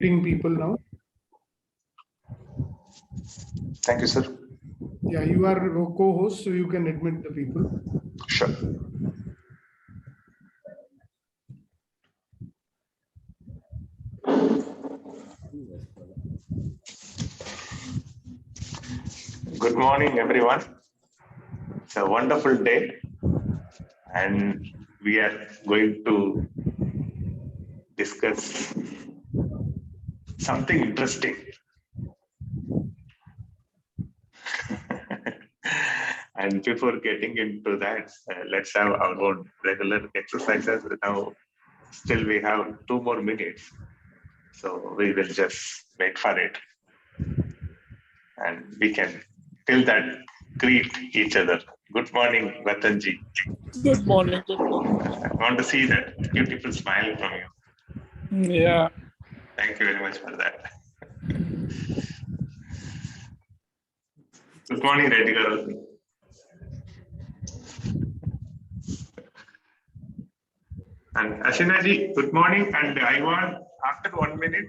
Bring people now. Thank you, sir. Yeah, you are a co-host, so you can admit the people. Sure. Good morning, everyone. It's a wonderful day, and we are going to discuss something interesting. And before getting into that, let's have our own regular exercises. Now, still we have 2 more minutes, so we will just wait for it, and we can till that greet each other. Good morning, Vatanji. Good morning. Good morning. I want to see that beautiful smile from you. Yeah. Thank you very much for that. Good morning, Reddy girl. And Ashinaji, good morning. And I want, after 1 minute,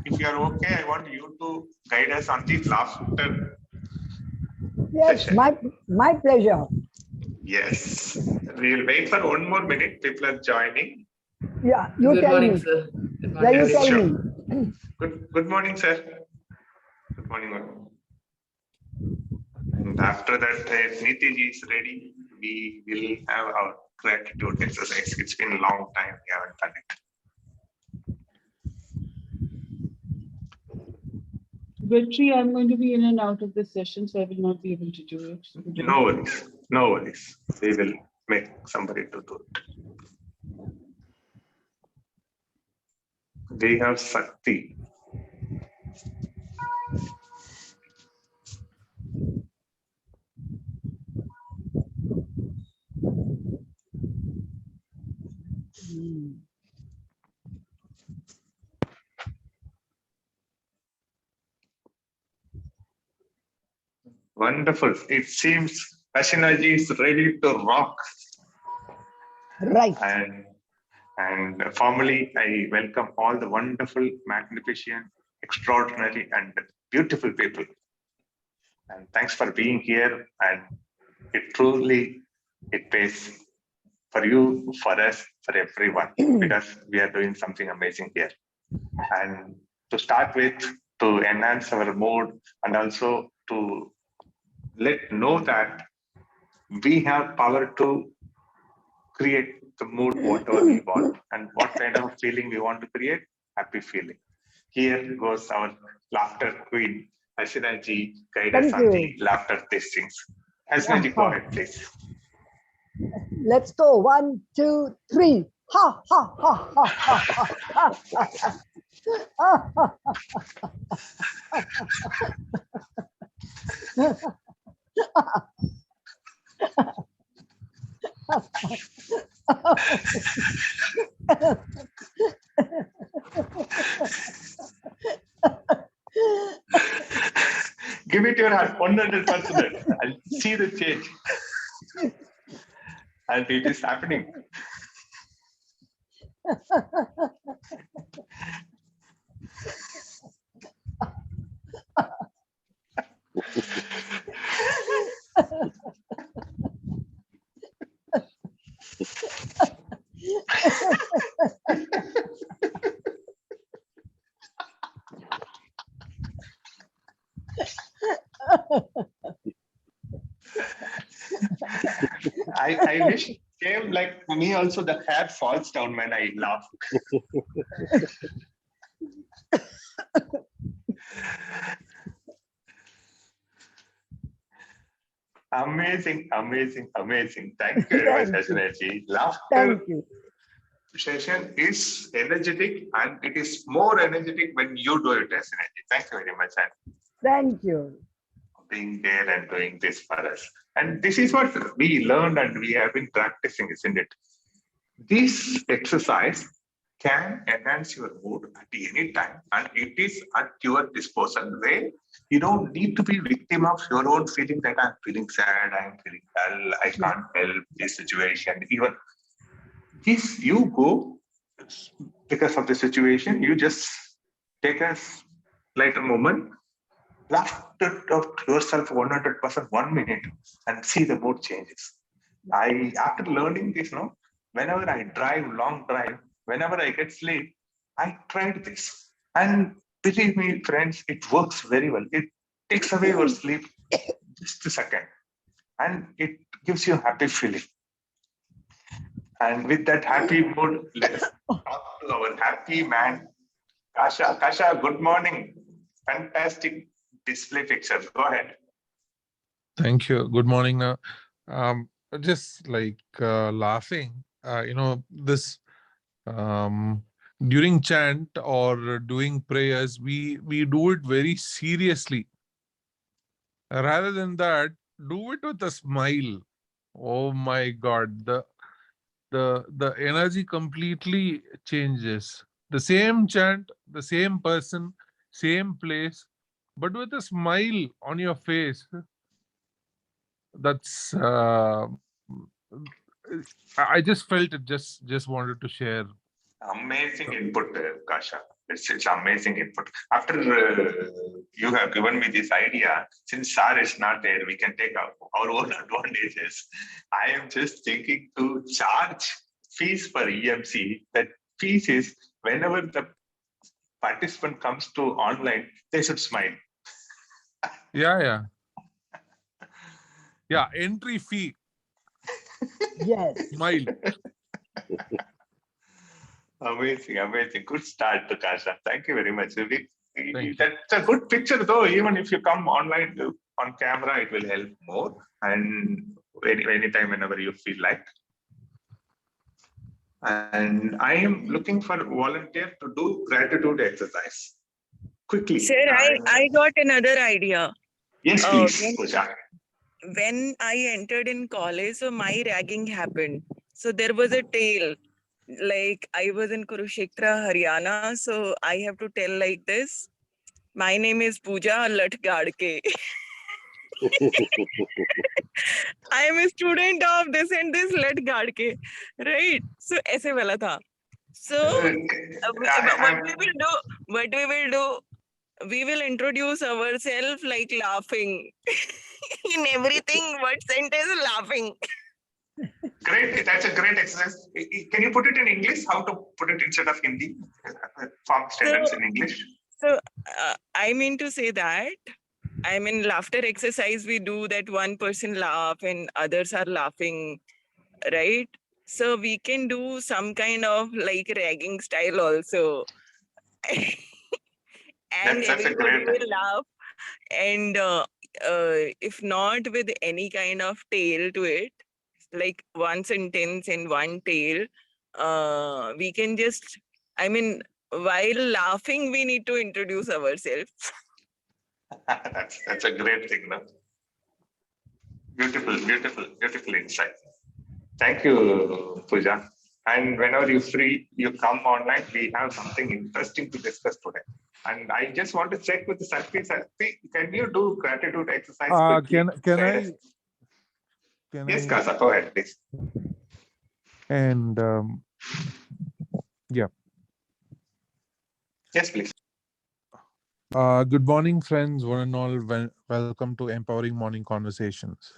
if you are okay, I want you to guide us on the laughter. Yes, session. my pleasure. Yes. We will wait for 1 more minute. People are joining. Yeah, you Good tell morning, me. sir. Good Yeah, morning. you tell Sure. me. Good morning, sir. Good morning, all. And after that, Niti ji is ready. We will have our gratitude exercise. It's been a long time we haven't done it. Victory, I'm going to be in and out of this session, so I will not be able to do it. So would you- No worries. No worries. We will make somebody to do it. We have Sakti. Wonderful. It seems Ashinaji is ready to rock. Right. And formally, I welcome all the wonderful, magnificent, extraordinary, and beautiful people. And thanks for being here. And it truly, it pays for you, for us, for everyone, because we are doing something amazing here. And to start with, to enhance our mood, and also to let know that we have power to create the mood whatever we want, and what kind of feeling we want to create. Happy feeling. Here goes our laughter queen, Ashinaji, guide us Thank on the you. laughter tastings. Ashinaji, go ahead, please. Let's go. 1, 2, 3. Ha ha ha ha ha Give it your heart, 100%, and see the change. And it is happening. I wish it came like me also, the hair falls down when I laugh. Amazing, amazing, amazing. Thank you very much, Ashinaji. Laughter Thank you. session is energetic, and it is more energetic when you do it, Ashinaji. Thank you very much, and Thank you. being there and doing this for us. And this is what we learned and we have been practicing, isn't it? This exercise can enhance your mood at any time, and it is at your disposal, where you don't need to be victim of your own feeling that I'm feeling sad, I'm feeling dull, I can't help this situation. Even this, you go because of the situation, you just take a lighter moment, laugh to yourself 100%, 1 minute, and see the mood changes. After learning this, no, whenever I drive, long drive, whenever I get sleep, I tried this. And believe me, friends, it works very well. It takes away your sleep just a second. And it gives you a happy feeling. And with that happy mood, let's talk to our happy man, Kasha. Kasha, good morning. Fantastic display pictures. Go ahead. Thank you. Good morning. Um, just like laughing, this um, during chant or doing prayers, we do it very seriously. Rather than that, do it with a smile. Oh my God, the energy completely changes. The same chant, the same person, same place, but with a smile on your face. That's I just felt it. Just wanted to share. Amazing input, Kasha. It's amazing input. After you have given me this idea, since Sar is not there, we can take our own advantages. I am just thinking to charge fees for EMC. That fees is whenever the participant comes to online, they should smile. Yeah. Entry fee. Yes. Smile. Amazing. Good start, Kasha. Thank you very much. Thank you. That's a good picture, though. Even if you come online on camera, it will help more. And anytime, whenever you feel like. And I am looking for volunteer to do gratitude exercise quickly. Sir, I got another idea. Yes, please, Pooja. When I entered in college, so my ragging happened. So there was a tale. Like I was in Kurukshetra, Haryana. So I have to tell like this. My name is Pooja Lat Gadke. I am a student of this and this Lat Gadke. Right? So ऐसे वाला था. So what we will do, we will introduce ourselves like laughing. In everything, what sentence laughing. Great, that's a great exercise. Can you put it in English? How to put it instead of Hindi? Form sentence in English. So I mean to say that, I mean laughter exercise, we do that one person laugh and others are laughing, right? So we can do some kind of like ragging style also. And That's a everybody great. will laugh. And if not with any kind of tail to it, like one sentence and one tail, we can just, I mean, while laughing, we need to introduce ourselves. That's a great thing, no? Beautiful insight. Thank you, Pooja. And whenever you're free, you come online. We have something interesting to discuss today. And I just want to check with the Sakti. Sakti, can you do gratitude exercise quickly? Can I? Yes, Kasa, go ahead, please. And yeah. Yes, please. Good morning, friends. One and all. Welcome to Empowering Morning Conversations.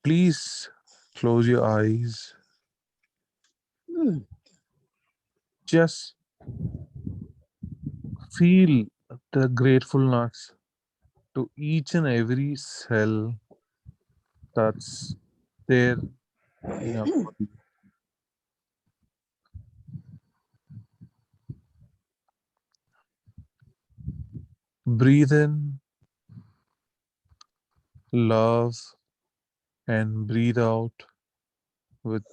Please close your eyes. Just feel the gratefulness to each and every cell that's there in our body. Breathe in love and breathe out with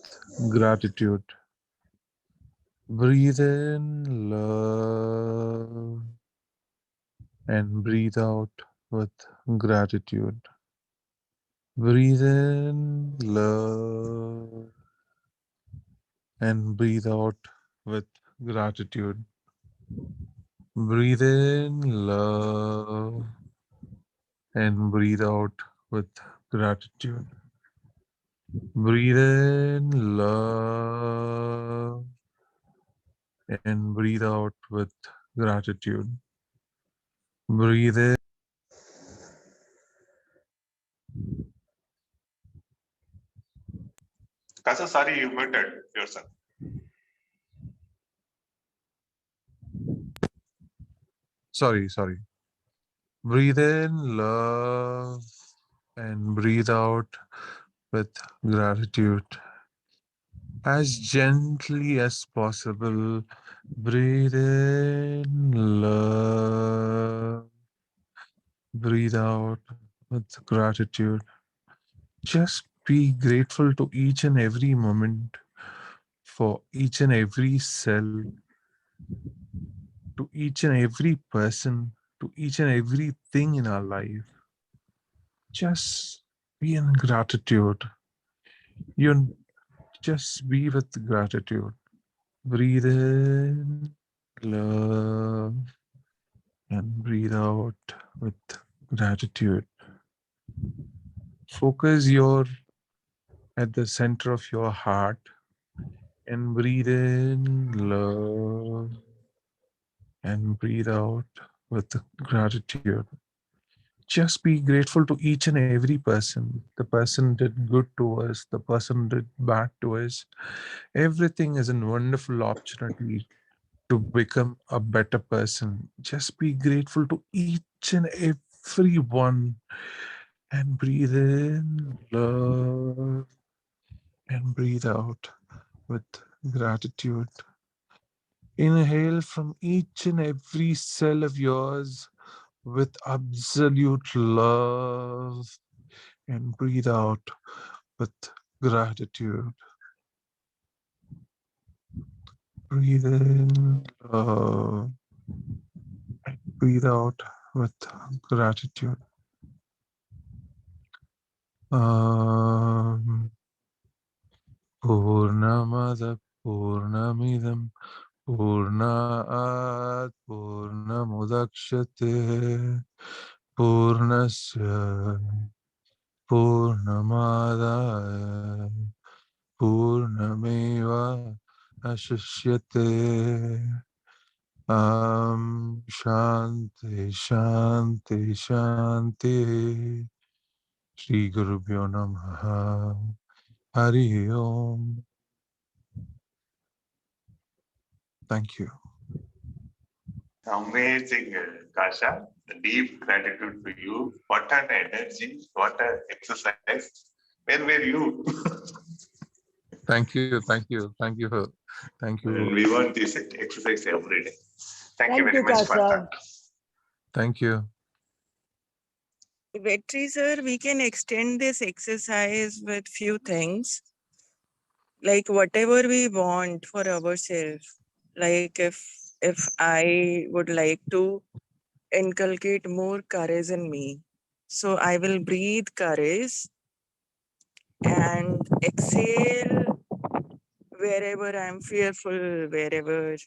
gratitude. Breathe in love and breathe out with gratitude. Breathe in love and breathe out with gratitude. Breathe in love and breathe out with gratitude. Breathe in love and breathe out with gratitude. Breathe in. Kasa, sorry, you muted yourself. Sorry. Breathe in love and breathe out with gratitude. As gently as possible, breathe in love, breathe out with gratitude. Just be grateful to each and every moment, for each and every cell, to each and every person, to each and everything in our life. Just be in gratitude. You just be with gratitude. Breathe in love and breathe out with gratitude. Focus your at the center of your heart and breathe in love and breathe out with gratitude. Just be grateful to each and every person. The person did good to us, the person did bad to us. Everything is a wonderful opportunity to become a better person. Just be grateful to each and every one and breathe in love and breathe out with gratitude. Inhale from each and every cell of yours with absolute love and breathe out with gratitude. Breathe in love and breathe out with gratitude. Purnamada Purnamidam Purnaat Purnamudakshate Purnasya Purnamadaya Purnameva Ashishyate. Shanti Shri Gurubhyo Namaha Hari Om. Thank you. Amazing, Kasha. Deep gratitude to you. What an energy, what an exercise. Where were you? Thank you. And we want this exercise every day. Thank you Thank very you, much for Kasha. that. Thank you. Vetri sir, we can extend this exercise with few things, like whatever we want for ourselves. Like if I would like to inculcate more courage in me, so I will breathe courage and exhale wherever I'm fearful, wherever.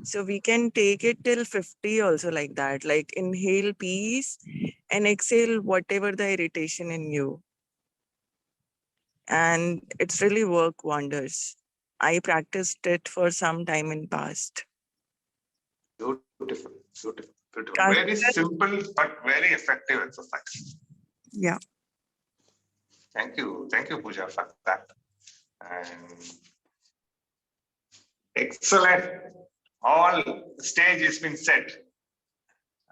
So we can take it till 50 also, like that. Like inhale peace and exhale whatever the irritation in you. And it's really work wonders. I practiced it for some time in past. Beautiful. Kasha, Very simple but very effective exercise. yeah. Thank you, Pooja, for that. And excellent. All stage has been set.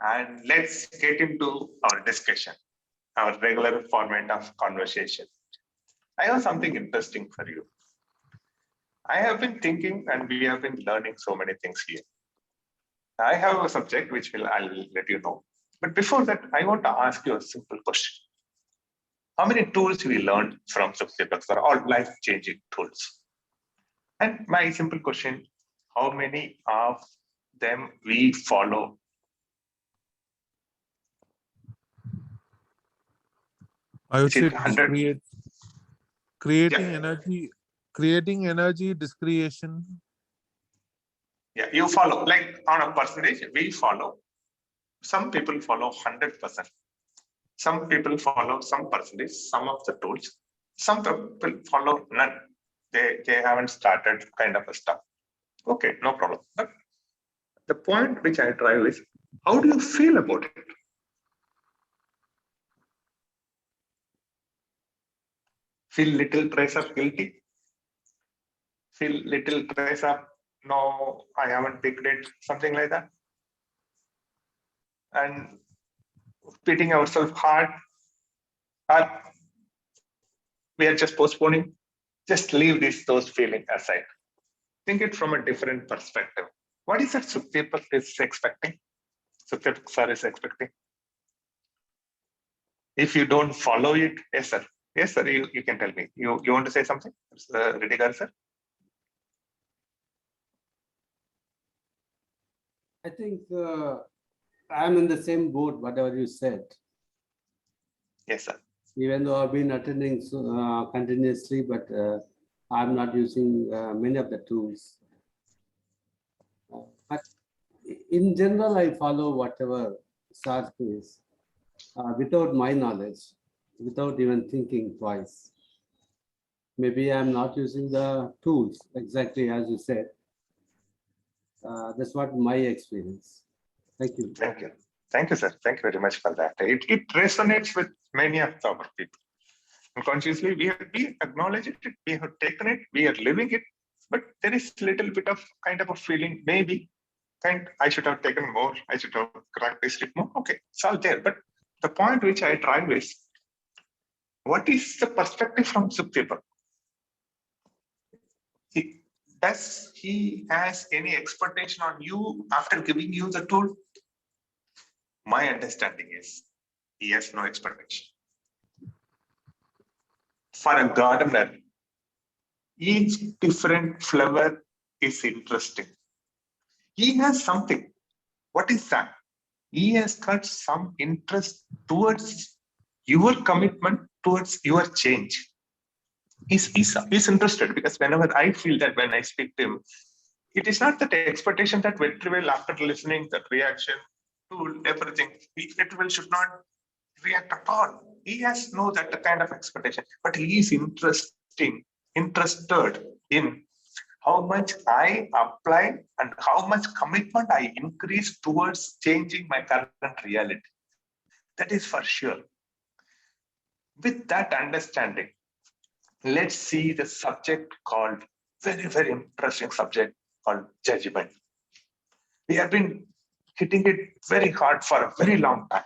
And let's get into our discussion, our regular format of conversation. I have something interesting for you. I have been thinking and we have been learning so many things here. I have a subject which I'll let you know. But before that, I want to ask you a simple question. How many tools we learned from Sukhdeepak are all life-changing tools? And my simple question, how many of them we follow? I would Is it say 100? creating Yeah, energy, discretion. yeah, you follow. Like on a percentage, we follow. Some people follow 100%. Some people follow some percentage, some of the tools. Some people follow none. They haven't started kind of a stuff. Okay, no problem. But the point which I drive is, how do you feel about it? Feel little trace of guilty? Feel little trace of, no, I haven't picked it, something like that? And beating ourselves hard, or we are just postponing? Just leave those feelings aside. Think it from a different perspective. What is that Sukhdeepak is expecting? Sukhdeepak sir is expecting. If you don't follow it, yes, sir. Yes, sir, you can tell me. You want to say something, Ridigar, sir? I think I'm in the same boat, whatever you said. Yes, sir. Even though I've been attending continuously, but I'm not using many of the tools. But in general, I follow whatever Sar says without my knowledge, without even thinking twice. Maybe I'm not using the tools exactly as you said. That's what my experience. Thank you. Thank you. Thank you, sir. Thank you very much for that. It resonates with many of our people. Unconsciously, we acknowledge it, we have taken it, we are living it, but there is little bit of kind of a feeling, maybe, I should have taken more, I should have practiced it more. Okay, it's all there. But the point which I drive is, what is the perspective from Sukhdeepak? Does he has any expectation on you after giving you the tool? My understanding is he has no expectation. For a gardener, each different flower is interesting. He has something. What is that? He has got some interest towards your commitment, towards your change. He's interested, because whenever I feel that when I speak to him, it is not that expectation that very well after listening, that reaction to everything, it should not react at all. He has no that kind of expectation, but he is interested in how much I apply and how much commitment I increase towards changing my current reality. That is for sure. With that understanding, let's see the subject called, very, very interesting subject called judgment. We have been hitting it very hard for a very long time.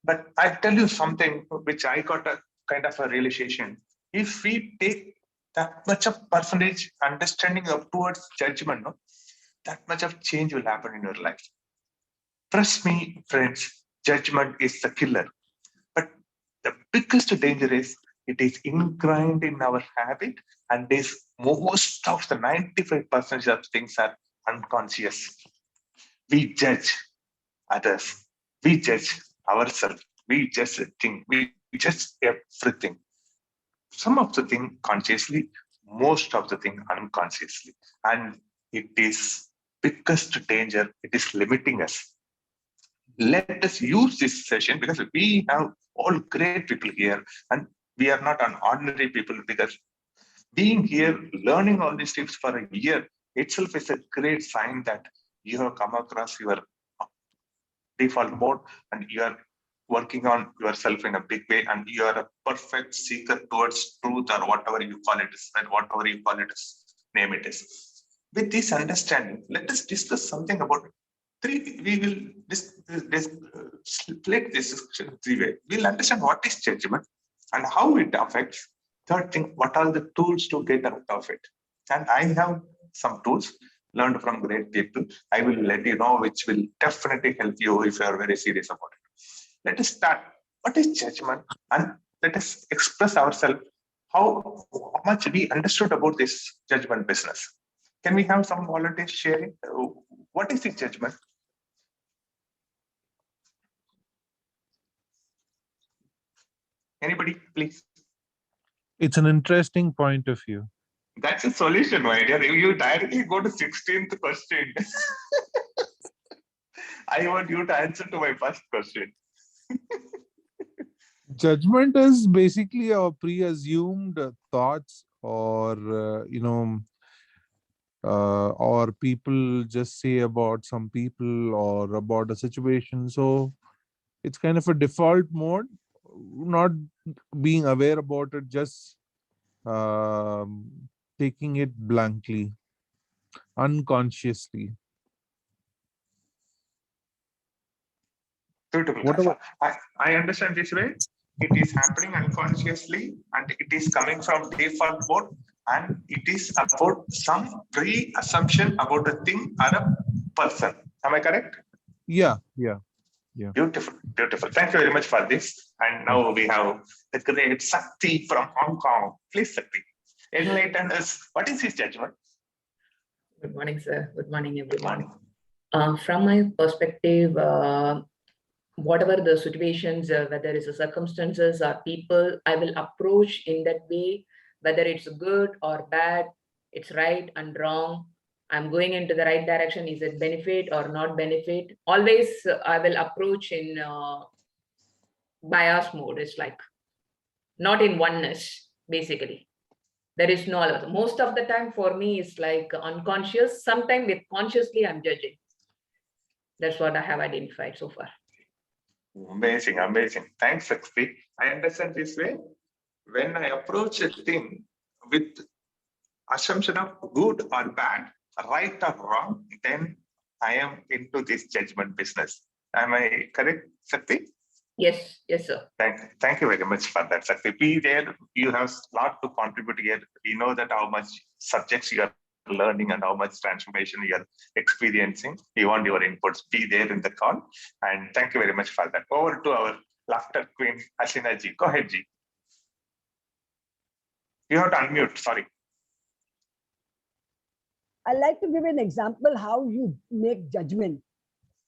But I'll tell you something which I got a kind of a realization. If we take that much of percentage understanding of towards judgment, no, that much of change will happen in your life. Trust me, friends, judgment is the killer. But the biggest danger is it is ingrained in our habit, and is most of the 95% of things are unconscious. We judge others, we judge ourselves, we just think, we just everything. Some of the thing consciously, most of the thing unconsciously. And it is biggest danger, it is limiting us. Let us use this session, because we have all great people here, and we are not an ordinary people, because being here, learning all these tips for a year itself is a great sign that you have come across your default mode and you are working on yourself in a big way, and you are a perfect seeker towards truth, or whatever you call it, right? Whatever you call it, name it is. With this understanding, let us discuss something about three. We will split this discussion three ways. We'll understand what is judgment and how it affects. Third thing, what are the tools to get out of it? And I have some tools learned from great people. I will let you know, which will definitely help you if you are very serious about it. Let us start. What is judgment? And let us express ourselves how much we understood about this judgment business. Can we have some volunteers sharing? What is the judgment? Anybody, please? It's an interesting point of view. That's a solution, my dear. You directly go to 16th question. I want you to answer to my first question. Judgment is basically our pre-assumed thoughts, or or people just say about some people or about a situation. So it's kind of a default mode, not being aware about it, just um, taking it blankly, unconsciously. Beautiful. What about? I understand this way. It is happening unconsciously and it is coming from default mode, and it is about some pre-assumption about a thing or a person. Am I correct? Yeah. Beautiful, beautiful. Thank you very much for this. And now we have the great Sakti from Hong Kong. Please, Sakti, enlighten us. What is his judgment? Good morning, sir. Good morning, Good everyone. morning. From my perspective, whatever the situations, whether it's the circumstances or people, I will approach in that way, whether it's good or bad, it's right and wrong. I'm going into the right direction. Is it benefit or not benefit? Always, I will approach in bias mode. It's like not in oneness, basically. There is no other. Most of the time for me, it's like unconscious. Sometimes with consciously, I'm judging. That's what I have identified so far. Amazing, amazing. Thanks, Sakti. I understand this way. When I approach a thing with assumption of good or bad, right or wrong, then I am into this judgment business. Am I correct, Sakti? Yes, sir. Thank you very much for that, Sakti. Be there. You have a lot to contribute here. We know that how much subjects you are learning and how much transformation you are experiencing. We want your inputs. Be there in the call. And thank you very much for that. Over to our laughter queen, Hasina ji. Go ahead, ji. You have to unmute. Sorry. I like to give an example how you make judgment.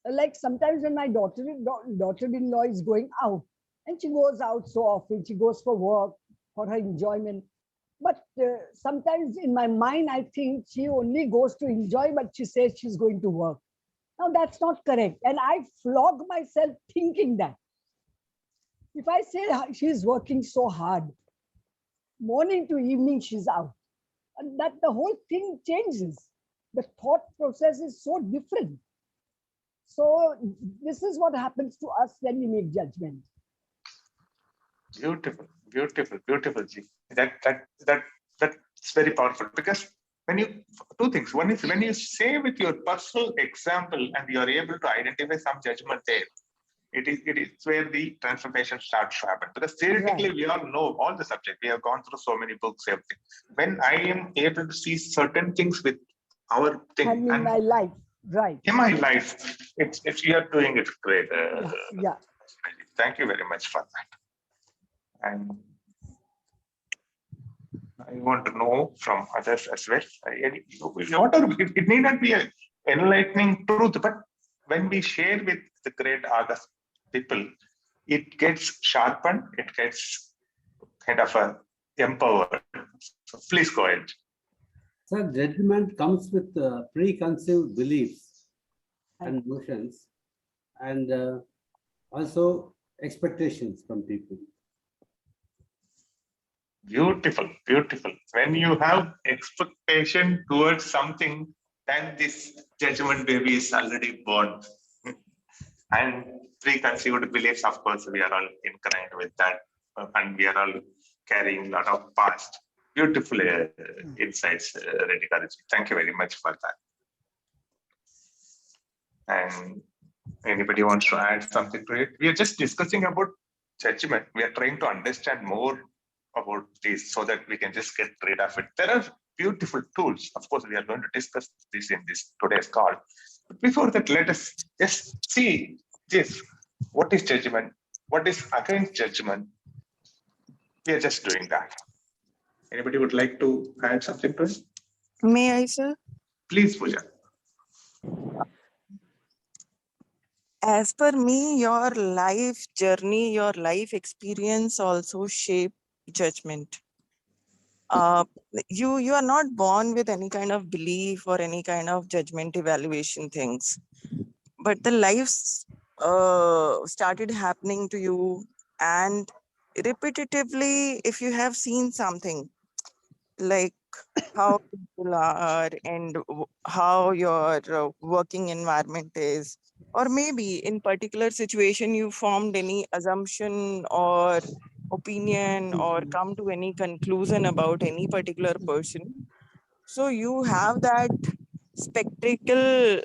Like sometimes when my daughter-in-law is going out, and she goes out so often, she goes for work, for her enjoyment. But sometimes in my mind, I think she only goes to enjoy, but she says she's going to work. Now that's not correct. And I flog myself thinking that. If I say she's working so hard, morning to evening she's out, and that the whole thing changes. The thought process is so different. So this is what happens to us when we make judgment. Beautiful, beautiful, beautiful, ji. That's very powerful, because when you two things. One is when you say with your personal example and you are able to identify some judgment there. It is where the transformation starts to happen. Because theoretically, we all know all the subject. We have gone through so many books, everything. When I am able to see certain things with our thing And in my life, right? In my life, it's you are doing it great. Yeah. Thank you very much for that. And I want to know from others as well. It need not be an enlightening truth, but when we share with the great August people, it gets sharpened, it gets kind of empowered. So please go ahead. Sir, judgment comes with preconceived beliefs and notions, and also expectations from people. Beautiful, beautiful. When you have expectation towards something, then this judgment baby is already born. And preconceived beliefs, of course, we are all inclined with that, and we are all carrying a lot of past. Beautiful insights, Radhika. Thank you very much for that. And anybody wants to add something to it? We are just discussing about judgment. We are trying to understand more about this so that we can just get rid of it. There are beautiful tools. Of course, we are going to discuss this in this today's call. But before that, let us just see this. What is judgment? What is against judgment? We are just doing that. Anybody would like to add something to it? May I, sir? Please, Pooja. As per me, your life journey, your life experience also shape judgment. You are not born with any kind of belief or any kind of judgment evaluation things, but the lives started happening to you, and repetitively, if you have seen something like how people are, and how your working environment is, or maybe in particular situation you formed any assumption or opinion or come to any conclusion about any particular person. So you have that spectacle,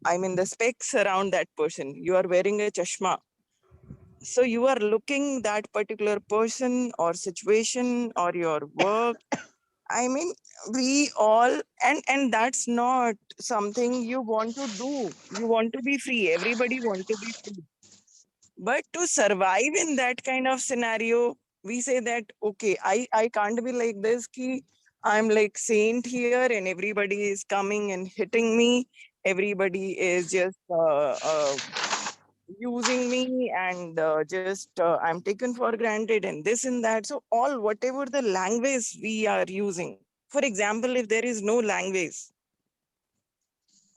I mean the specs around that person. You are wearing a chashma. So you are looking that particular person or situation or your work. I mean, we all, and that's not something you want to do. You want to be free. Everybody want to be free. But to survive in that kind of scenario, we say that, okay, I can't be like this, ki I'm like saint here and everybody is coming and hitting me. Everybody is just using me and just I'm taken for granted and this and that. So all whatever the language we are using, for example, if there is no language,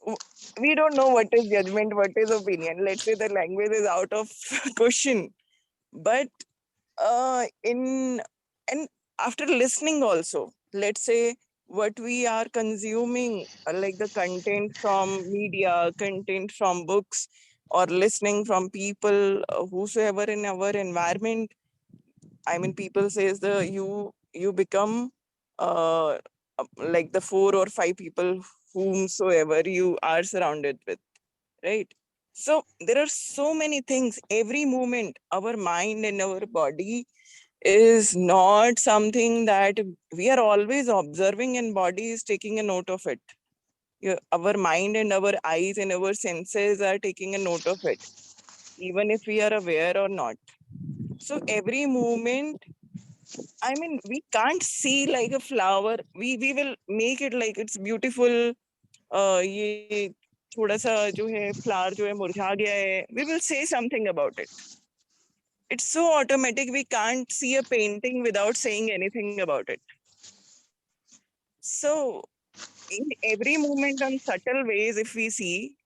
w- we don't know what is judgment, what is opinion. Let's say the language is out of question. But in and after listening also, let's say what we are consuming, like the content from media, content from books, or listening from people whosoever in our environment. I mean, people says the you become uh like the 4 or 5 people whomsoever you are surrounded with, right? So there are so many things. Every moment our mind and our body is not something that we are always observing, and body is taking a note of it. Our mind and our eyes and our senses are taking a note of it, even if we are aware or not. So every moment, I mean, we can't see like a flower. We will make it like it's beautiful. ये थोड़ा सा जो है flower जो है मुरझा गया है. We will say something about it. It's so automatic. We can't see a painting without saying anything about it. So in every moment on subtle ways, if we see,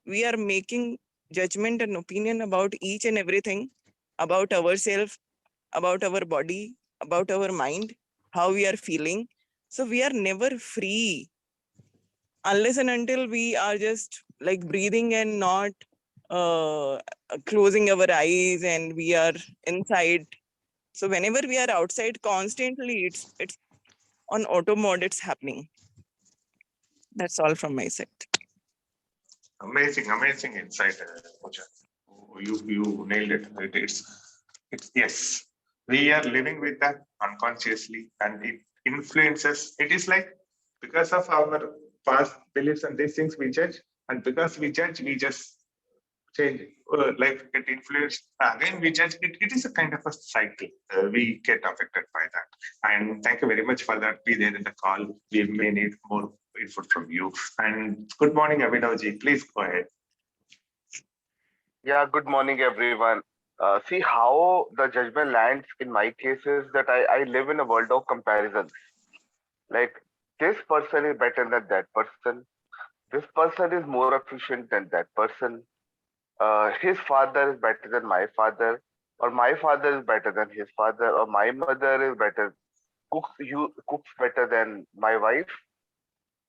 we are making judgment and opinion about each and everything, about ourselves, about our body, about our mind, how we are feeling. So we are never free unless and until we are just like breathing and not uh, closing our eyes and we are inside. So whenever we are outside constantly, it's on auto mode, it's happening. That's all from my side. Amazing insight, Pooja. You nailed it. It's yes. We are living with that unconsciously, and it influences. It is like because of our past beliefs and these things we judge, and because we judge, we just change. Like get influenced. Again, we judge. It is a kind of a cycle. We get affected by that. And thank you very much for that. Be there in the call. We may need more input from you. And good morning, Abhinavji. Please go ahead. Yeah, good morning, everyone. See how the judgment lands in my case is that I live in a world of comparisons. Like, this person is better than that person. This person is more efficient than that person. His father is better than my father, or my father is better than his father, or my mother is better, cooks better than my wife,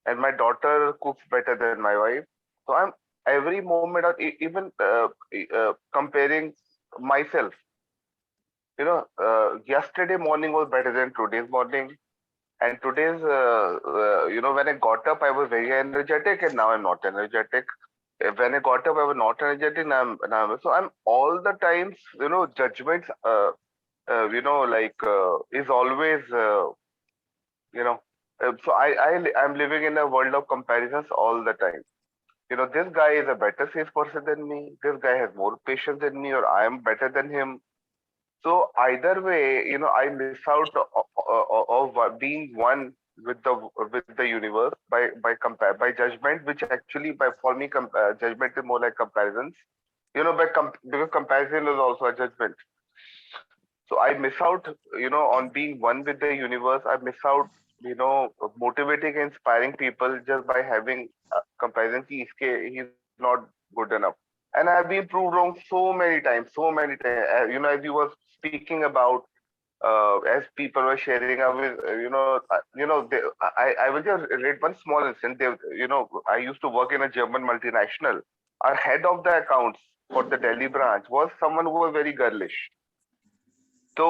and my daughter cooks better than my wife. So I'm every moment, or even comparing myself. Yesterday morning was better than today's morning, and today's, when I got up, I was very energetic, and now I'm not energetic. When I got up, I was not energetic, now so I'm all the times, judgments, is always, you know, I'm living in a world of comparisons all the time. This guy is a better salesperson than me. This guy has more patience than me, or I am better than him. So either way, I miss out of being one with the universe by judgment, which actually by for me judgment is more like comparisons. Because comparison is also a judgment. So I miss out, on being one with the universe. I miss out, motivating and inspiring people just by having comparison. He's not good enough. And I've been proved wrong so many times, so many times. As you were speaking about as people were sharing, I will just read one small instance. I used to work in a German multinational. Our head of the accounts for the Delhi branch was someone who was very girlish. We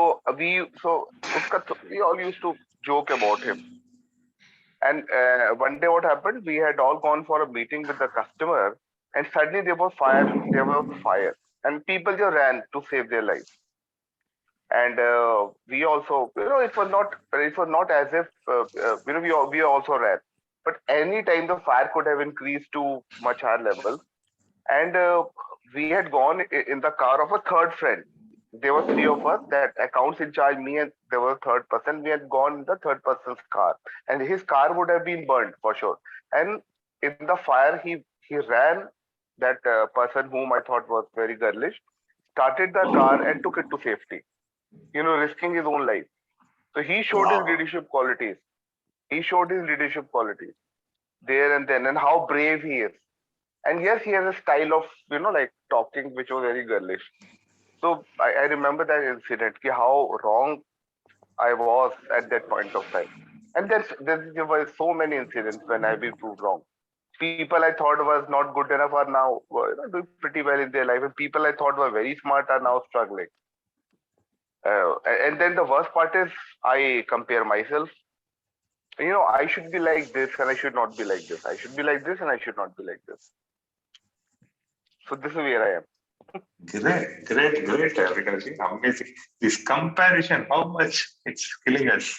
all used to joke about him. And one day, what happened? We had all gone for a meeting with the customer, and suddenly there was fire. There was fire, and people just ran to save their lives. And we also, it was not as if we also ran, but any time the fire could have increased to much higher levels, and we had gone in the car of a third friend. There were three of us, that accounts in charge, me, and there was a third person. We had gone in the third person's car, and his car would have been burned for sure. And in the fire, he ran. That person whom I thought was very girlish started the car and took it to safety, risking his own life. So he showed his leadership qualities. He showed his leadership qualities there and then, and how brave he is. And yes, he has a style of, like talking, which was very girlish. So I remember that incident, how wrong I was at that point of time. And there were so many incidents when I've been proved wrong. People I thought was not good enough are now doing pretty well in their life, and people I thought were very smart are now struggling. And then the worst part is I compare myself. I should be like this and I should not be like this. I should be like this and I should not be like this. So this is where I am. Great, Vikramji. Amazing. This comparison, how much it's killing us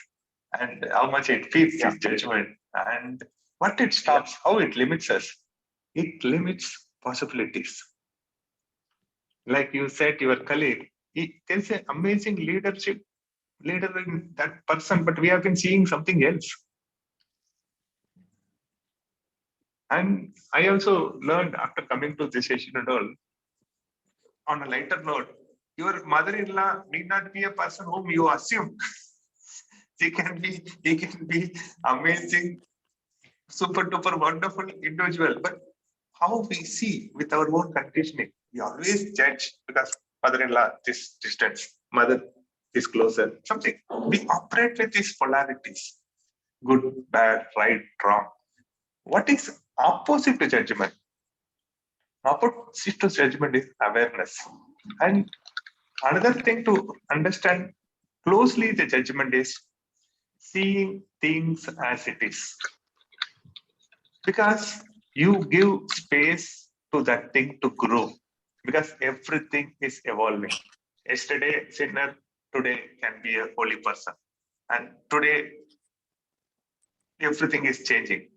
and how much it feeds this judgment and what it stops, how it limits us. It limits possibilities. Like you said, your colleague, there's an amazing leader in that person, but we have been seeing something else. And I also learned after coming to this session and all, on a lighter note, your mother-in-law need not be a person whom you assume. He can be amazing, super duper wonderful individual. But how we see with our own conditioning, we always judge because mother-in-law this distance, mother is closer, something. We operate with these polarities, good, bad, right, wrong. What is opposite to judgment? Opposite to judgment is awareness. And another thing to understand closely the judgment is seeing things as it is. Because you give space to that thing to grow. Because everything is evolving. Yesterday, sinner, today can be a holy person. And today, everything is changing.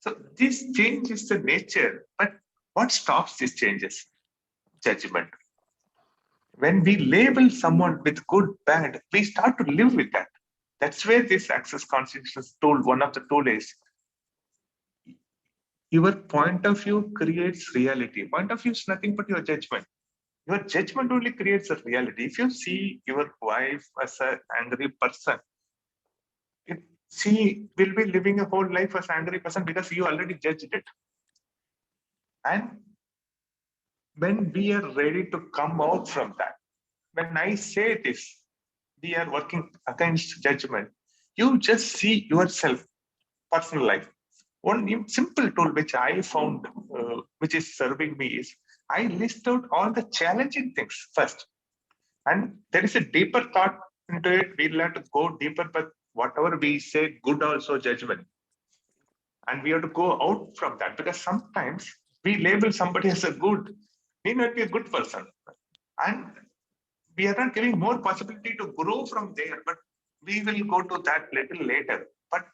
So this change is the nature, but what stops these changes? Judgment. When we label someone with good, bad, we start to live with that. That's where this access consciousness tool, one of the tools is, your point of view creates reality. Point of view is nothing but your judgment. Your judgment only creates a reality. If you see your wife as an angry person, she will be living a whole life as an angry person because you already judged it. And when we are ready to come out from that, when I say this, we are working against judgment. You just see yourself, personal life. One simple tool which I found, which is serving me is, I list out all the challenging things first. And there is a deeper thought into it. We'll have to go deeper, but whatever we say, good also judgment. And we have to go out from that because sometimes we label somebody as a good, may not be a good person. And we are not giving more possibility to grow from there, but we will go to that little later. But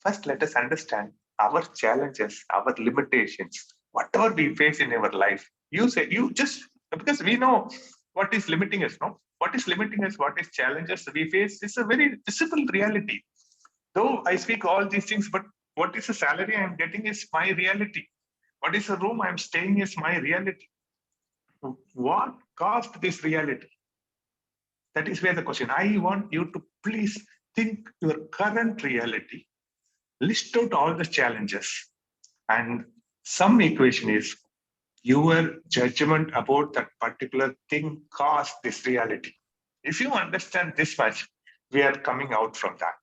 first, let us understand our challenges, our limitations, whatever we face in our life. Because we know what is limiting us, no? What is limiting us, what is challenges we face is a very visible reality. Though I speak all these things, but what is the salary I'm getting is my reality. What is the room I'm staying is my reality. What caused this reality? That is where the question. I want you to please think your current reality, list out all the challenges, and some equation is your judgment about that particular thing caused this reality. If you understand this much, we are coming out from that.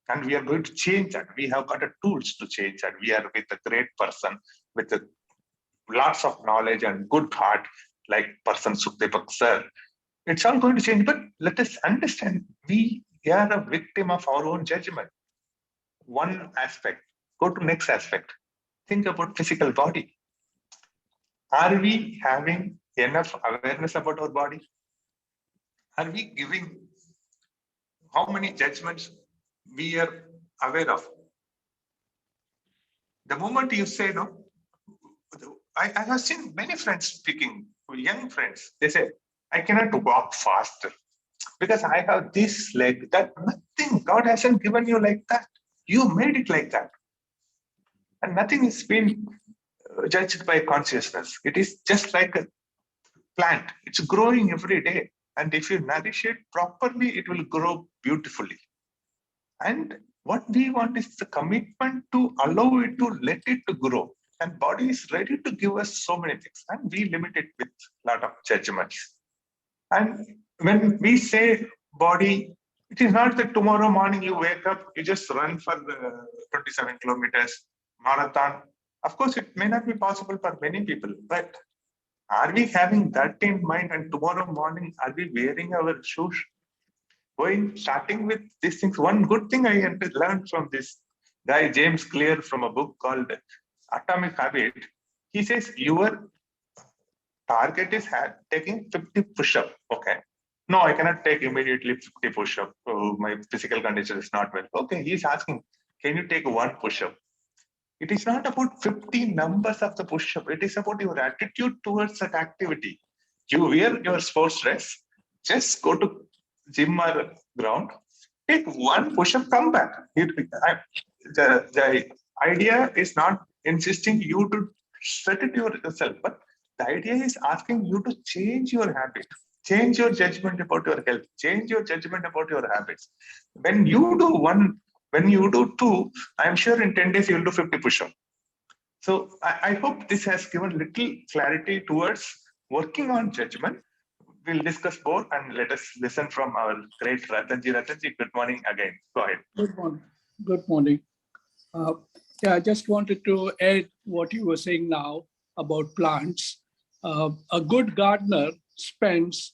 And we are going to change that. We have got a tools to change that. We are with a great person with lots of knowledge and good heart, like person Sukhdeepak sir. It's all going to change, but let us understand we are a victim of our own judgment. One aspect, go to next aspect. Think about physical body. Are we having enough awareness about our body? Are we giving how many judgments we are aware of? The moment you say no, I have seen many friends speaking, young friends, they say, I cannot walk faster because I have this leg, that nothing. God hasn't given you like that. You made it like that. And nothing is being judged by consciousness. It is just like a plant. It's growing every day. And if you nourish it properly, it will grow beautifully. And what we want is the commitment to allow it to let it to grow. And body is ready to give us so many things. And we limit it with a lot of judgments. And when we say body, it is not that tomorrow morning you wake up, you just run for the 27 kilometers marathon. Of course, it may not be possible for many people, but are we having that in mind? And tomorrow morning, are we wearing our shoes? Starting with these things. One good thing I learned from this guy, James Clear, from a book called Atomic Habit. He says, your target is taking 50 push-up. Okay. No, I cannot take immediately 50 push-up. Oh, my physical condition is not well. Okay, he's asking, can you take one push-up? It is not about 50 numbers of the push-up. It is about your attitude towards that activity. You wear your sports dress, just go to gym or ground, take one push-up, come back. The idea is not insisting you to set it yourself, but the idea is asking you to change your habit, change your judgment about your health, change your judgment about your habits. When you do one, when you do two, I'm sure in 10 days you'll do 50 push-ups. So I hope this has given little clarity towards working on judgment. We'll discuss more and let us listen from our great Ratanji. Ratanji, good morning again. Go ahead. Good morning. Good morning. Yeah, I just wanted to add what you were saying now about plants. A good gardener spends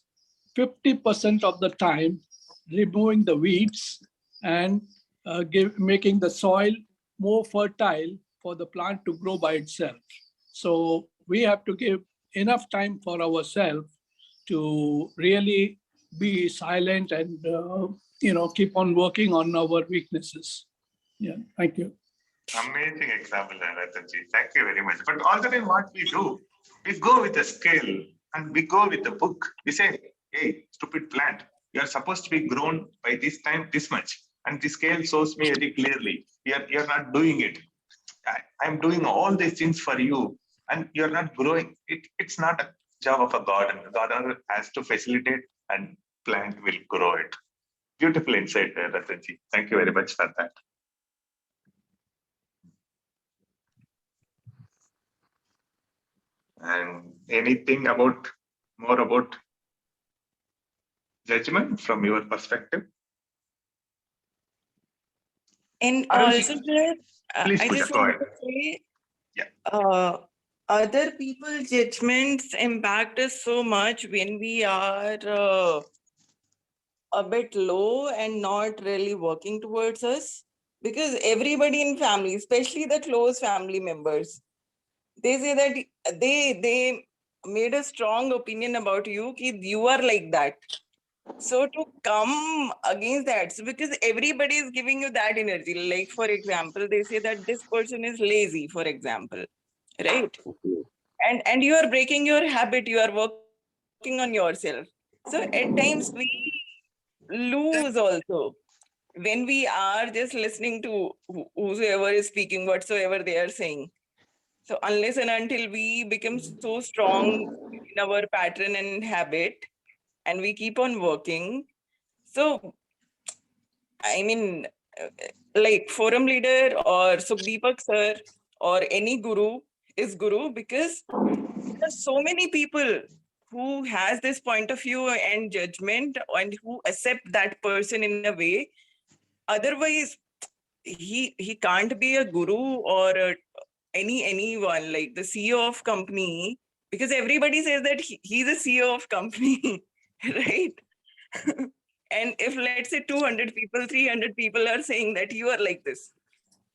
50% of the time removing the weeds and making the soil more fertile for the plant to grow by itself. So we have to give enough time for ourselves to really be silent and keep on working on our weaknesses. Yeah, thank you. Amazing example, Ratanji. Thank you very much. But all the time, what we do, we go with a scale and we go with a book. We say, hey, stupid plant, you are supposed to be grown by this time, this much. And the scale shows me very clearly, you're not doing it. I'm doing all these things for you and you're not growing. It's not a job of a gardener. The gardener has to facilitate and plant will grow it. Beautiful insight there, Ratanji. Thank you very much for that. And anything more about judgment from your perspective? And Arunji, also, sir, please I put just a go want ahead. to say, Yeah. other people's judgments impact us so much when we are a bit low and not really working towards us. Because everybody in family, especially the close family members, they say that they made a strong opinion about you, ki you are like that. So to come against that, so because everybody is giving you that energy, like for example, they say that this person is lazy, for example, right? And you are breaking your habit, you are working on yourself. So at times we lose also when we are just listening to whosoever is speaking, whatsoever they are saying. So unless and until we become so strong in our pattern and habit, and we keep on working. So, I mean, like forum leader or Sukhdeepak sir or any guru is guru because there are so many people who has this point of view and judgment and who accept that person in a way. Otherwise, he can't be a guru or anyone like the CEO of company, because everybody says that he's a CEO of company, right? And if let's say 200 people, 300 people are saying that you are like this,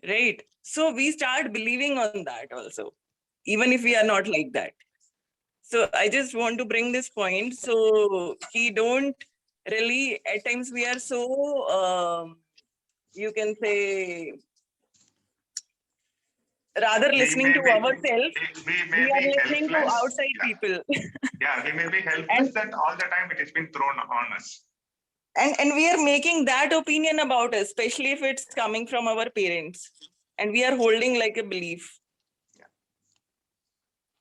right? So we start believing on that also, even if we are not like that. So I just want to bring this point. So we don't really, at times we are so, you can say, rather We listening may to be, ourselves, we may we are be listening to helpless. outside Yeah. people. Yeah, we may be helpless And- that all the time it has been thrown on us. And we are making that opinion about us, especially if it's coming from our parents. And we are holding like a belief.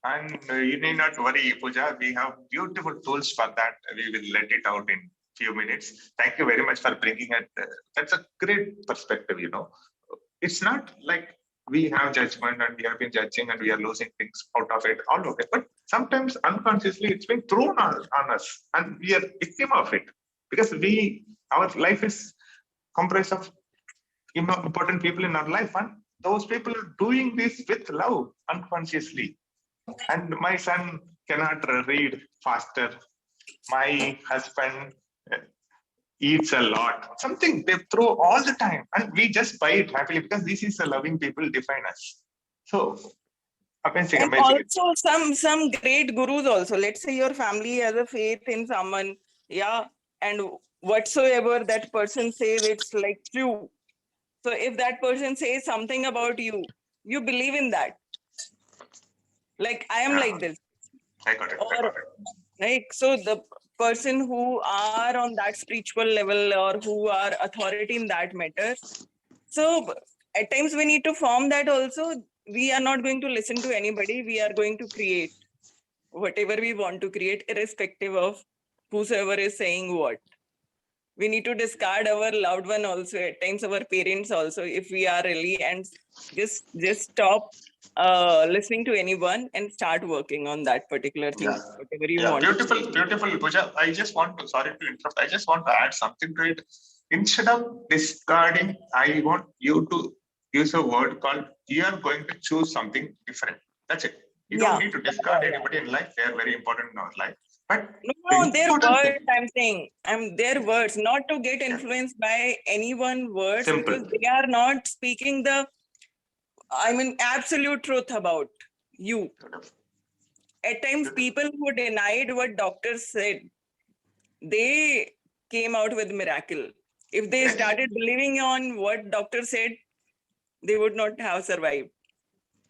And you need not worry, Pooja. We have beautiful tools for that. We will let it out in few minutes. Thank you very much for bringing it. That's a great perspective, you know. It's not like we have judgment and we have been judging and we are losing things out of it, all okay. But sometimes unconsciously it's been thrown on us and we are victim of it because our life is comprised of important people in our life, and those people are doing this with love unconsciously. And my son cannot read faster. My husband eats a lot. Something they throw all the time, and we just buy it happily because this is a loving people define us. So amazing, And amazing. also some great gurus also. Let's say your family has a faith in someone, yeah, and whatsoever that person says, it's like true. So if that person says something about you, you believe in that. Like I am Yeah. like this. I got it. I got it. Like, so the person who are on that spiritual level or who are authority in that matter. So at times we need to form that also. We are not going to listen to anybody. We are going to create whatever we want to create, irrespective of whosoever is saying what. We need to discard our loved one also, at times our parents also, if we are really, and just stop listening to anyone and start working on that particular thing, Yeah. whatever you Yeah, want. beautiful, Pooja. I just want to, sorry to interrupt, I just want to add something to it. Instead of discarding, I want you to use a word called, you are going to choose something different. That's it. You don't need to discard anybody in life. They are very important in our life. But No, their important thing- words, I'm saying, their words, not to get influenced by anyone words, Simple. because they are not speaking the, I mean, absolute truth about you. At times, people who denied what doctors said, they came out with miracle. If they started believing on what doctor said, they would not have survived.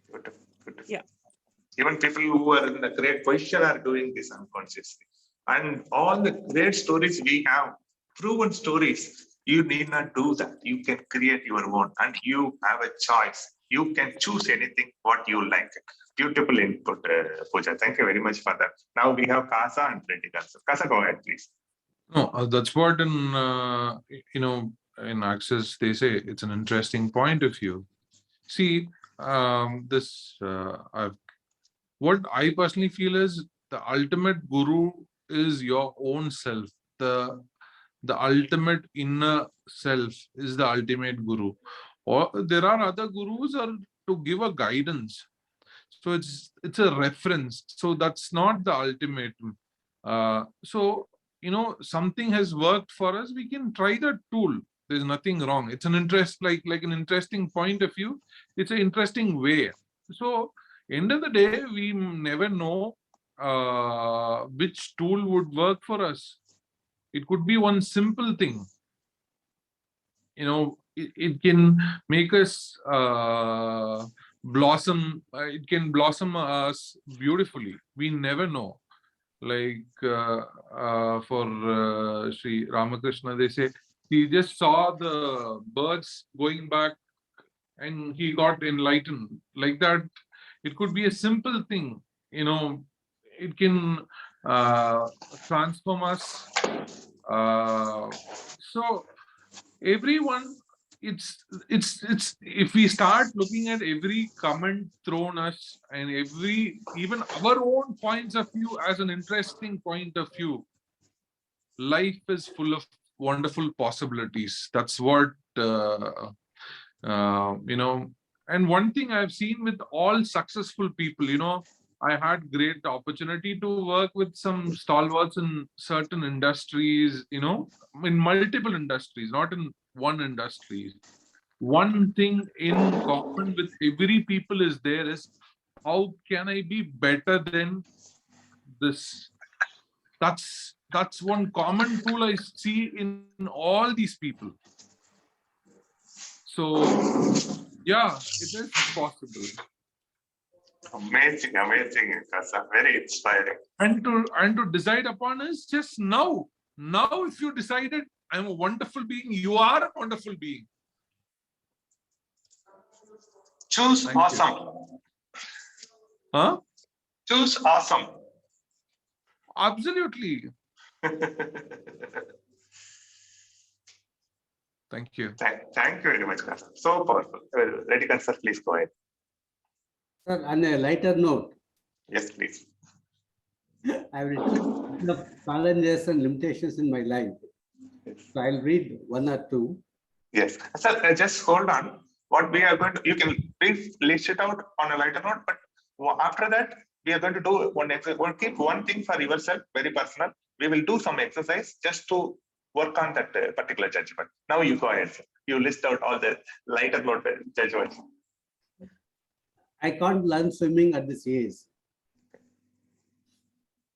Beautiful. Yeah. Even people who are in a great position are doing this unconsciously. And all the great stories we have, proven stories, you need not do that. You can create your own and you have a choice. You can choose anything what you like. Beautiful input, Pooja. Thank you very much for that. Now we have Kasa and Freddy. Kasa, go ahead, please. No, that's what in Access they say it's an interesting point of view. See, what I personally feel is the ultimate guru is your own self. The ultimate inner self is the ultimate guru. Or there are other gurus are to give a guidance. So it's a reference. So that's not the ultimate. So something has worked for us. We can try that tool. There's nothing wrong. It's an interest, like an interesting point of view. It's an interesting way. So end of the day, we never know which tool would work for us. It could be one simple thing. It can make us blossom. It can blossom us beautifully. We never know. Like for Sri Ramakrishna, they say he just saw the birds going back and he got enlightened. Like that, it could be a simple thing. It can transform us. So everyone it's if we start looking at every comment thrown us and even our own points of view as an interesting point of view, life is full of wonderful possibilities. That's what and one thing I've seen with all successful people, I had great opportunity to work with some stalwarts in certain industries, in multiple industries, not in one industry. One thing in common with every people is there is, how can I be better than this? That's one common tool I see in all these people. So yeah, it is possible. Amazing, that's very inspiring. And to decide upon is just now. Now, if you decided I'm a wonderful being, you are a wonderful being. Choose Thank awesome. you. Huh? Choose awesome. Absolutely. Thank you. Thank you very much, Kasan. So powerful. Radhika sir, please go ahead. Sir, on a lighter note, Yes, please. I've written the challenges and limitations in my life. So I'll read one or two. Yes. Sir, just hold on. What we are going to, you can please list it out on a lighter note, but after that, we are going to do one exercise. We'll keep one thing for yourself, very personal. We will do some exercise just to work on that particular judgment. Now you go ahead. You list out all the lighter note judgments. I can't learn swimming at this age.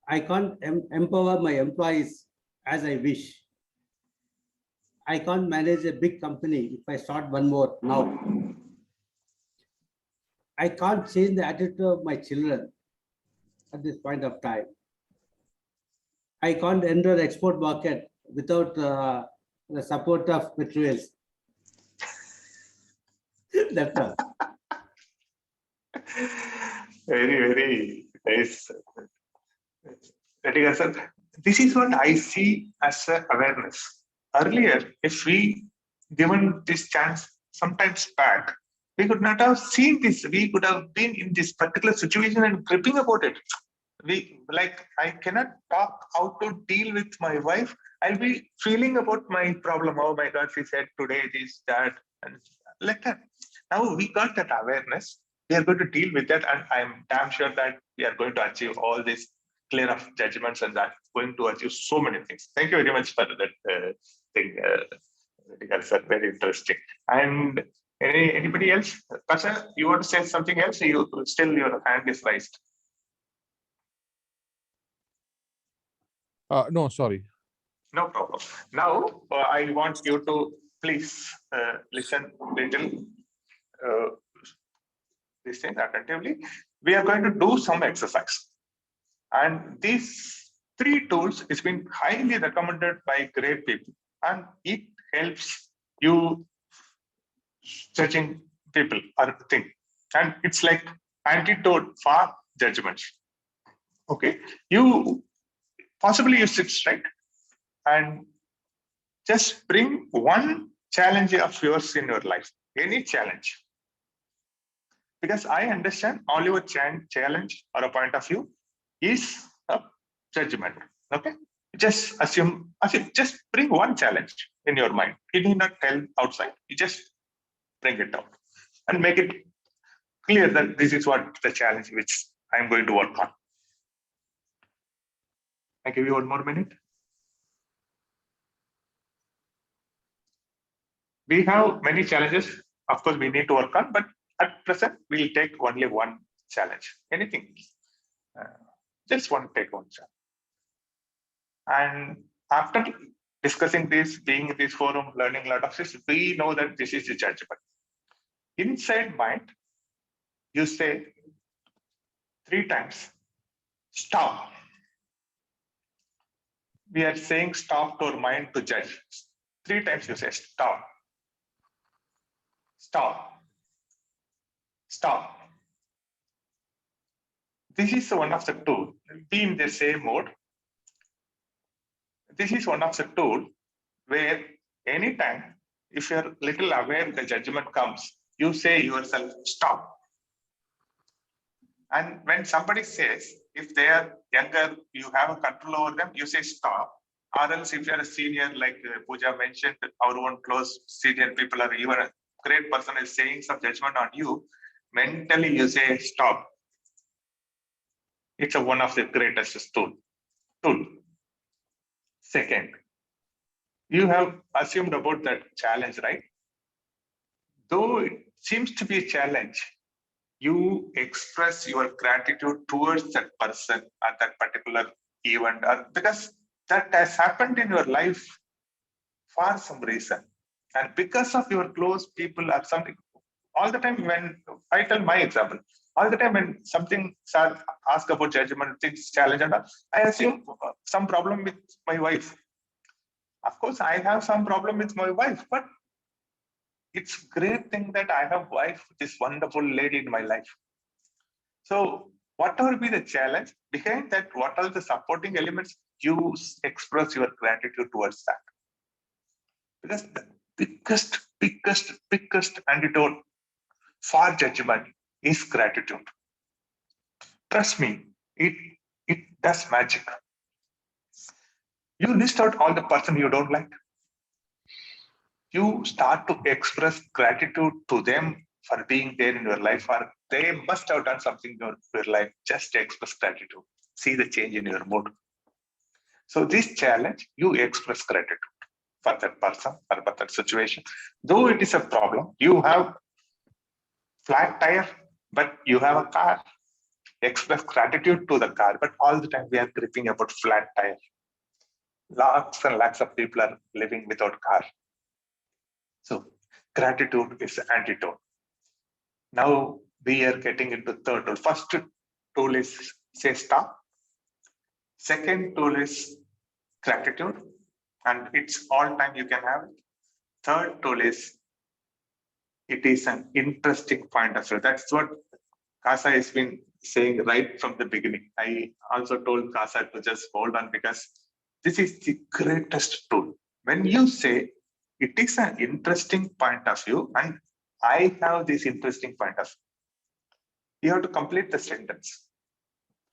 I can't empower my employees as I wish. I can't manage a big company if I start one more now. I can't change the attitude of my children at this point of time. I can't enter the export market without the support of materials. That's all. Very nice. This is what I see as an awareness. Earlier, if we given this chance sometimes back, we could not have seen this. We could have been in this particular situation and gripping about it. I cannot talk how to deal with my wife. I'll be feeling about my problem. Oh my God, she said today this, that, and like that. Now we got that awareness. We are going to deal with that, and I'm damn sure that we are going to achieve all these clear of judgments, and that's going to achieve so many things. Thank you very much for that thing. That's very interesting. And anybody else? Pasha, you want to say something else? Your hand is raised. No, sorry. No problem. Now, I want you to please listen little listen attentively. We are going to do some exercise. And these 3 tools has been highly recommended by great people. And it helps you judging people or thing. And it's like antidote for judgments. Okay. You sit straight and just bring one challenge of yours in your life, any challenge. Because I understand all your challenge or a point of view is a judgment. Okay, just assume, just bring one challenge in your mind. You need not tell outside, you just bring it out and make it clear that this is what the challenge which I'm going to work on. I give you one more minute. We have many challenges, of course, we need to work on, but at present, we'll take only one challenge. Anything, just take one challenge. And after discussing this, being in this forum, learning a lot of this, we know that this is the judgment. Inside mind, you say 3 times, stop. We are saying stop to our mind to judge. 3 times you say stop. Stop. Stop. This is one of the tools. Be in the same mode. This is one of the tools where anytime if you're little aware the judgment comes, you say yourself, stop. And when somebody says, if they are younger, you have a control over them, you say stop. Or else if you're a senior, like Pooja mentioned, our own close senior people or even a great person is saying some judgment on you, mentally you say stop. It's one of the greatest tool. Second, you have assumed about that challenge, right? Though it seems to be a challenge, you express your gratitude towards that person at that particular event, because that has happened in your life for some reason. And because of your close people or something, all the time when I tell my example, all the time when something ask about judgment, things challenge, and all, I assume some problem with my wife. Of course, I have some problem with my wife, but it's great thing that I have wife, this wonderful lady in my life. So whatever be the challenge, behind that, what are the supporting elements? You express your gratitude towards that. Because the biggest antidote for judgment is gratitude. Trust me, it does magic. You list out all the person you don't like. You start to express gratitude to them for being there in your life, or they must have done something in your life. Just express gratitude. See the change in your mood. So this challenge, you express gratitude for that person or for that situation. Though it is a problem, you have flat tire, but you have a car. Express gratitude to the car, but all the time we are gripping about flat tire. Lots and lots of people are living without car. So gratitude is the antidote. Now we are getting into third tool. First tool is say stop. Second tool is gratitude, and it's all time you can have it. Third tool is it is an interesting point of view. That's what Kasa has been saying right from the beginning. I also told Kasa to just hold on, because this is the greatest tool. When you say it is an interesting point of view and I have this interesting point of view, you have to complete the sentence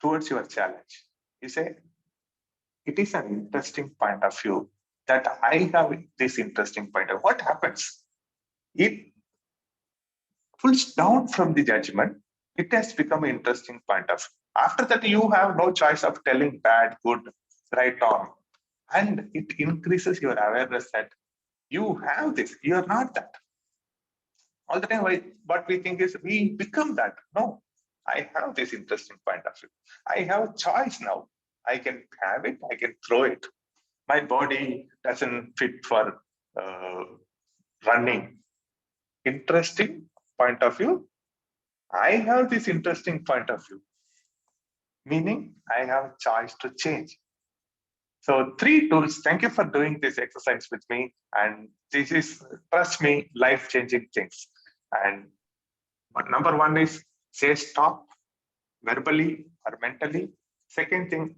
towards your challenge. You say, it is an interesting point of view that I have this interesting point of view. What happens? It pulls down from the judgment. It has become an interesting point of view. After that, you have no choice of telling bad, good, right, wrong. And it increases your awareness that you have this, you are not that. All the time, what we think is we become that. No, I have this interesting point of view. I have a choice now. I can have it, I can throw it. My body doesn't fit for running. Interesting point of view. I have this interesting point of view, meaning I have a choice to change. So 3 tools. Thank you for doing this exercise with me. And this is, trust me, life-changing things. And number 1 is say stop, verbally or mentally. Second thing,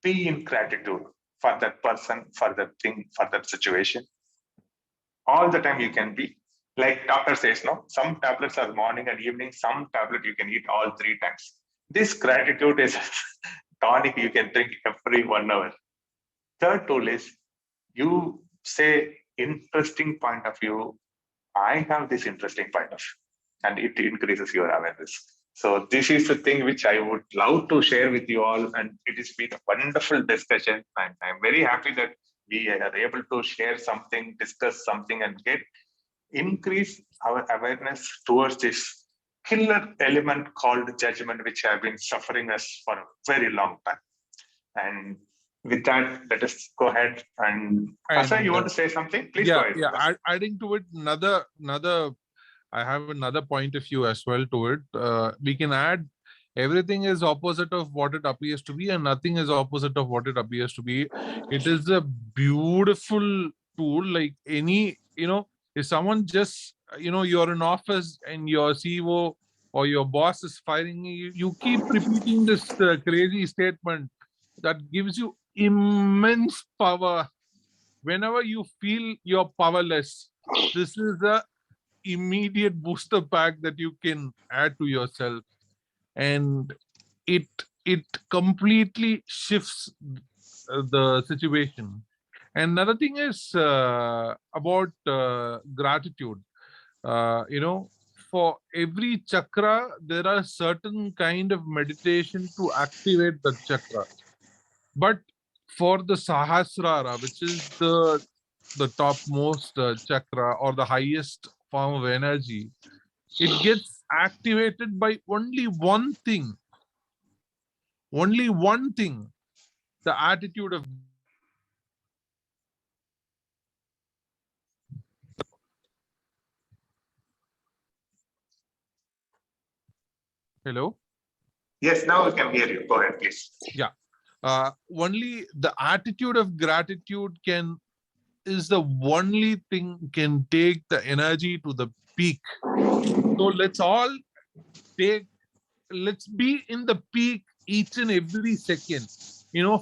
be in gratitude for that person, for that thing, for that situation. All the time you can be. Like doctor says, no, some tablets are morning and evening, some tablet you can eat all 3 times. This gratitude is tonic you can drink every 1 hour. Third tool is you say interesting point of view. I have this interesting point of view, and it increases your awareness. So this is the thing which I would love to share with you all, and it has been a wonderful discussion. And I'm very happy that we are able to share something, discuss something, and increase our awareness towards this killer element called judgment, which have been suffering us for a very long time. And with that, let us go ahead and Kasa, you want to say something? Please go ahead. Yeah. Adding to it, I have another point of view as well to it. We can add everything is opposite of what it appears to be, and nothing is opposite of what it appears to be. It is a beautiful tool. Like any, if someone just, you're in office and your CEO or your boss is firing you, you keep repeating this crazy statement that gives you immense power. Whenever you feel you're powerless, this is a immediate booster pack that you can add to yourself, and it completely shifts the situation. And another thing is about gratitude. For every chakra, there are certain kind of meditation to activate the chakra. But for the Sahasrara, which is the topmost chakra or the highest form of energy, it gets activated by only one thing. Only one thing. The attitude of. Hello? Yes, now we can hear you. Go ahead, please. Yeah. Only the attitude of gratitude is the only thing can take the energy to the peak. So let's be in the peak each and every second.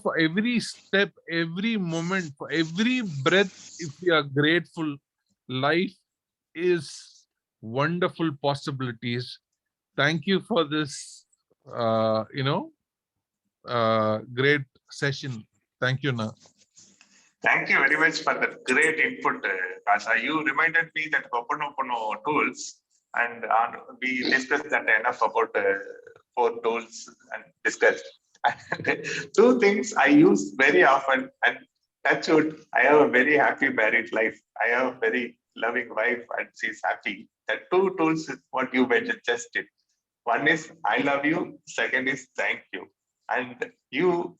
For every step, every moment, for every breath, if we are grateful, life is wonderful possibilities. Thank you for this, great session. Thank you, Na. Thank you very much for the great input, Kasa. You reminded me that Ho'oponopono tools, and we discussed that enough about 4 tools and discussed. And 2 things I use very often, and touch wood, I have a very happy married life. I have a very loving wife, and she's happy. The 2 tools is what you mentioned just did. One is I love you, second is thank you. And you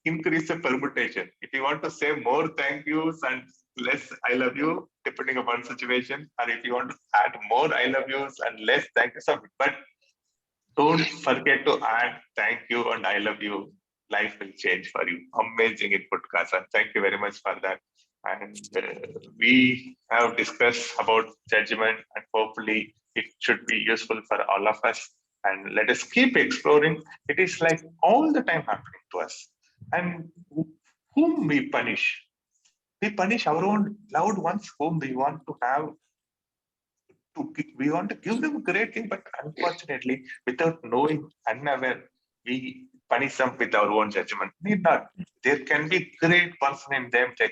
increase the permutation. If you want to say more thank yous and less I love you, depending upon situation, or if you want to add more I love yous and less thank you, but don't forget to add thank you and I love you. Life will change for you. Amazing input, Kasa. Thank you very much for that. And we have discussed about judgment, and hopefully it should be useful for all of us. And let us keep exploring. It is like all the time happening to us. And whom we punish? We punish our own loved ones whom we want to have. We want to give them a great thing, but unfortunately, without knowing, unaware, we punish them with our own judgment. Need not. There can be great person in them that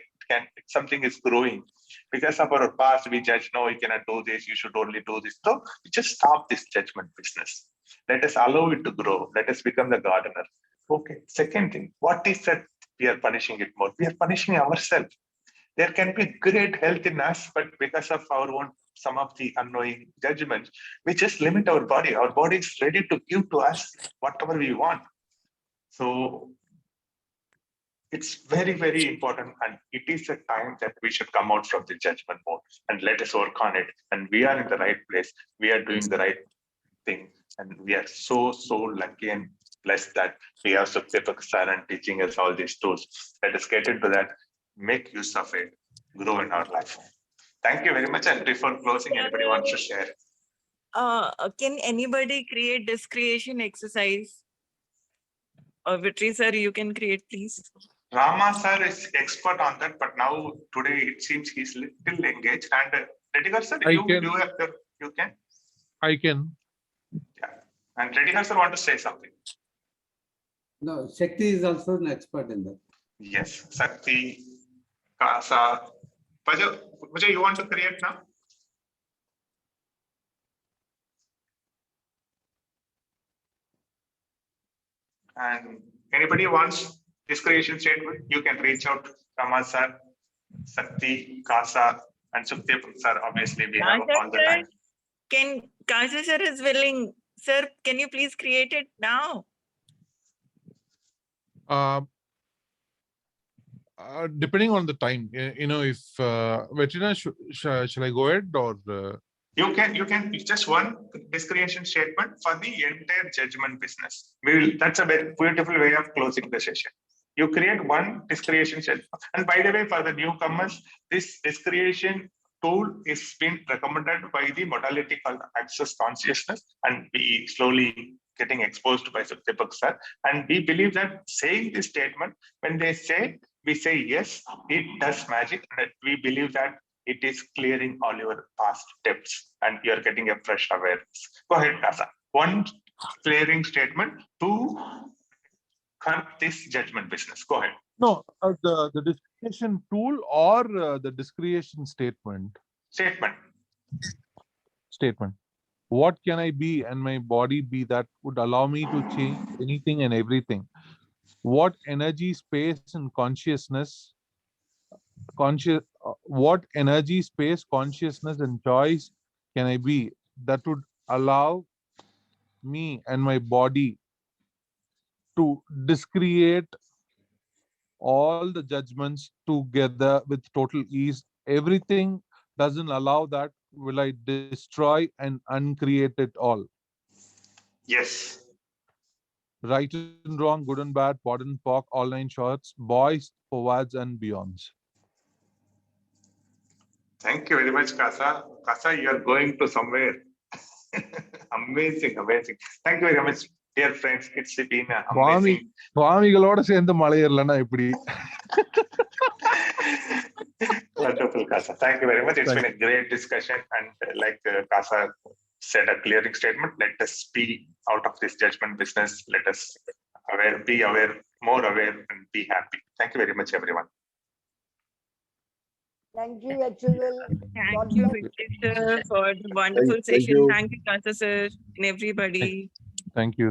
something is growing. Because of our past, we judge, no, you cannot do this, you should only do this. So we just stop this judgment business. Let us allow it to grow. Let us become the gardener. Okay. Second thing, what is that we are punishing it more? We are punishing ourselves. There can be great health in us, but because of our own, some of the unknowing judgments, we just limit our body. Our body is ready to give to us whatever we want. So it's very, very important. And it is a time that we should come out from the judgment mode and let us work on it. And we are in the right place. We are doing the right thing. And we are so, so lucky and blessed that we have Sukhdeepak sir and teaching us all these tools. Let us get into that, make use of it, grow in our life. Thank you very much. And before closing, anybody wants to share? Can anybody create this creation exercise? Vitri sir, you can create, please. Rama sir is expert on that, but now today it seems he's little engaged. And Redigar sir, you can? I can. Yeah. And Redigar sir want to say something. No, Shakti is also an expert in that. Yes, Sakti, Kasa. Vijay, you want to create now? And anybody wants this creation statement, you can reach out to Rama sir, Sakti, Kasa, and Sukhdeepak sir. Obviously, we have all the time. Can Kasa sir is willing? Sir, can you please create it now? Depending on the time, if Vetrina, shall I go ahead or? You can just one discretion statement for the entire judgment business. That's a very beautiful way of closing the session. You create one discretion statement. And by the way, for the newcomers, this discretion tool is being recommended by the modality called Access Consciousness, and we slowly getting exposed by Sukhdeepak sir. And we believe that saying this statement, when they say, we say yes, it does magic. And we believe that it is clearing all your past debts and you're getting a fresh awareness. Go ahead, Kasa. One clearing statement to cut this judgment business. Go ahead. No, the discretion tool or the discretion statement? Statement. Statement. What can I be and my body be that would allow me to change anything and everything? What energy, space, and consciousness, what energy, space, consciousness, and choice can I be that would allow me and my body to discreate all the judgments together with total ease? Everything doesn't allow that. Will I destroy and uncreate it all? Yes. Right and wrong, good and bad, pod and pock, all nine shorts, boys, forwards, and beyonds. Thank you very much, Kasa. Kasa, you are going to somewhere. Amazing, amazing. Thank you very much, dear friends. It's been amazing. சுவாமிகளோட சேர்ந்து மலையேறலன்னா எப்படி? Wonderful, Kasa. Thank you very much. It's been a great discussion. And like Kasa said, a clearing statement, let us be out of this judgment business. Let us be aware, more aware, and be happy. Thank you very much, everyone. Thank you, HUL. Thank you, Vijay sir, for the wonderful session. Thank you, Kasa sir, and everybody. Thank you.